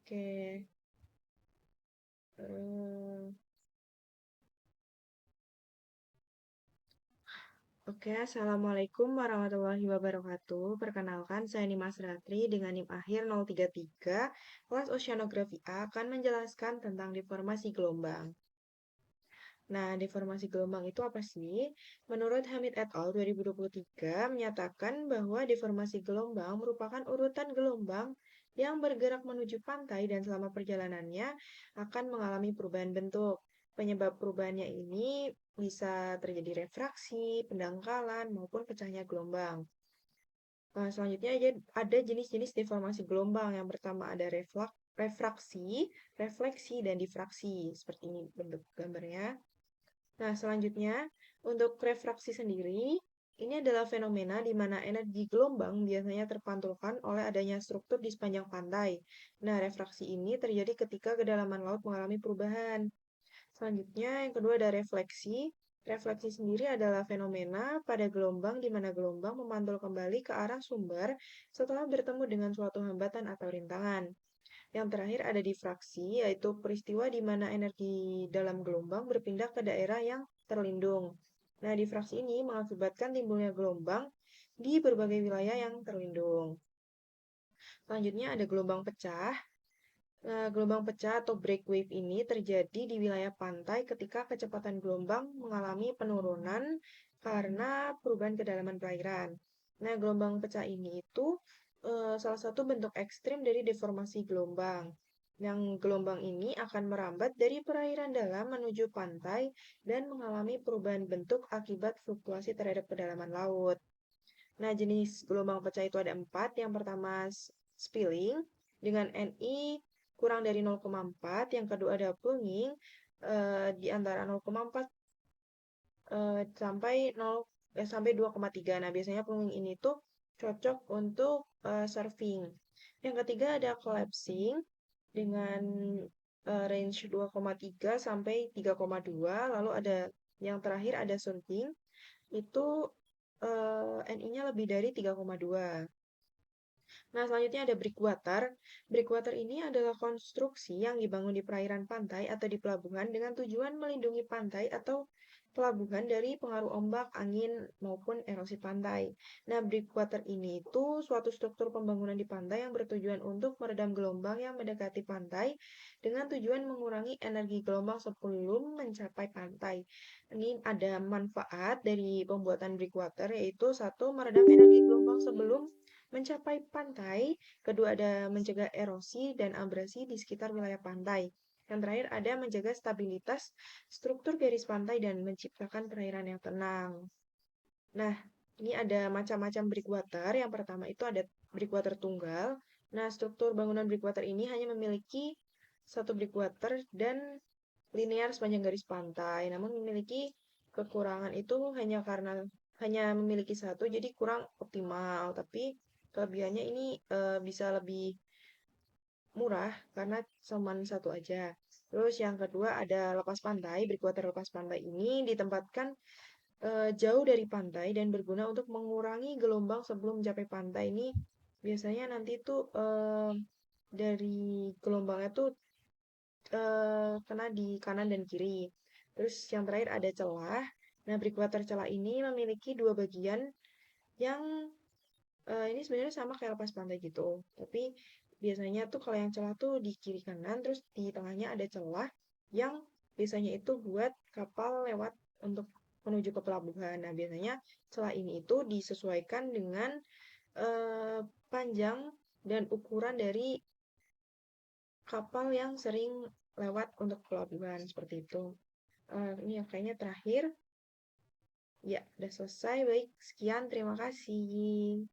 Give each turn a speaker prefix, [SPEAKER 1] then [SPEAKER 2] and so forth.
[SPEAKER 1] Oke. Eh, Oke, Assalamualaikum warahmatullahi wabarakatuh. Perkenalkan, saya Nimas Ratri dengan NIM akhir 033, kelas Oceanografi A akan menjelaskan tentang deformasi gelombang. Nah, deformasi gelombang itu apa sih? Menurut Hamid et al. 2023 menyatakan bahwa deformasi gelombang merupakan urutan gelombang yang bergerak menuju pantai dan selama perjalanannya akan mengalami perubahan bentuk. Penyebab perubahannya ini bisa terjadi refraksi, pendangkalan, maupun pecahnya gelombang. Nah, selanjutnya ada jenis-jenis deformasi gelombang. Yang pertama ada refraksi, refleksi, dan difraksi. Seperti ini bentuk gambarnya. Nah, selanjutnya, untuk refraksi sendiri, ini adalah fenomena di mana energi gelombang biasanya terpantulkan oleh adanya struktur di sepanjang pantai. Nah, refraksi ini terjadi ketika kedalaman laut mengalami perubahan. Selanjutnya, yang kedua ada refleksi. Refleksi sendiri adalah fenomena pada gelombang di mana gelombang memantul kembali ke arah sumber setelah bertemu dengan suatu hambatan atau rintangan. Yang terakhir ada difraksi, yaitu peristiwa di mana energi dalam gelombang berpindah ke daerah yang terlindung. Nah, difraksi ini mengakibatkan timbulnya gelombang di berbagai wilayah yang terlindung. Selanjutnya ada gelombang pecah. Gelombang pecah atau break wave ini terjadi di wilayah pantai ketika kecepatan gelombang mengalami penurunan karena perubahan kedalaman perairan. Nah, gelombang pecah ini itu salah satu bentuk ekstrim dari deformasi gelombang. Yang gelombang ini akan merambat dari perairan dalam menuju pantai dan mengalami perubahan bentuk akibat fluktuasi terhadap kedalaman laut. Nah, jenis gelombang pecah itu ada 4. Yang pertama spilling dengan NI kurang dari 0,4. Yang kedua ada plunging di antara 0,4 sampai 2,3. Nah, biasanya plunging ini tuh cocok untuk surfing. Yang ketiga ada collapsing dengan range 2,3 sampai 3,2. Lalu ada yang terakhir ada surfing itu NI-nya lebih dari 3,2. Nah, selanjutnya ada breakwater. Breakwater ini adalah konstruksi yang dibangun di perairan pantai atau di pelabuhan dengan tujuan melindungi pantai atau pelabuhan dari pengaruh ombak, angin, maupun erosi pantai. Nah, breakwater ini itu suatu struktur pembangunan di pantai yang bertujuan untuk meredam gelombang yang mendekati pantai dengan tujuan mengurangi energi gelombang sebelum mencapai pantai. Ini ada manfaat dari pembuatan breakwater, yaitu satu, meredam energi gelombang sebelum mencapai pantai, kedua ada mencegah erosi dan abrasi di sekitar wilayah pantai. Yang terakhir ada menjaga stabilitas struktur garis pantai dan menciptakan perairan yang tenang. Nah, ini ada macam-macam breakwater. Yang pertama itu ada breakwater tunggal. Nah, struktur bangunan breakwater ini hanya memiliki satu breakwater dan linear sepanjang garis pantai. Namun memiliki kekurangan itu hanya karena hanya memiliki satu, jadi kurang optimal. Tapi kelebihannya ini bisa lebih murah karena cuma satu aja. Terus yang kedua ada lepas pantai. Breakwater lepas pantai ini ditempatkan jauh dari pantai dan berguna untuk mengurangi gelombang sebelum mencapai pantai. Ini biasanya nanti tuh dari gelombangnya tuh kena di kanan dan kiri. Terus yang terakhir ada celah. Nah, breakwater celah ini memiliki dua bagian yang ini sebenarnya sama kayak lepas pantai gitu. Tapi biasanya tuh kalau yang celah tuh di kiri kanan, terus di tengahnya ada celah yang biasanya itu buat kapal lewat untuk menuju ke pelabuhan. Nah, biasanya celah ini itu disesuaikan dengan eh, panjang dan ukuran dari kapal yang sering lewat untuk pelabuhan seperti itu. Ini yang kayaknya terakhir. Ya, udah selesai. Baik, sekian. Terima kasih.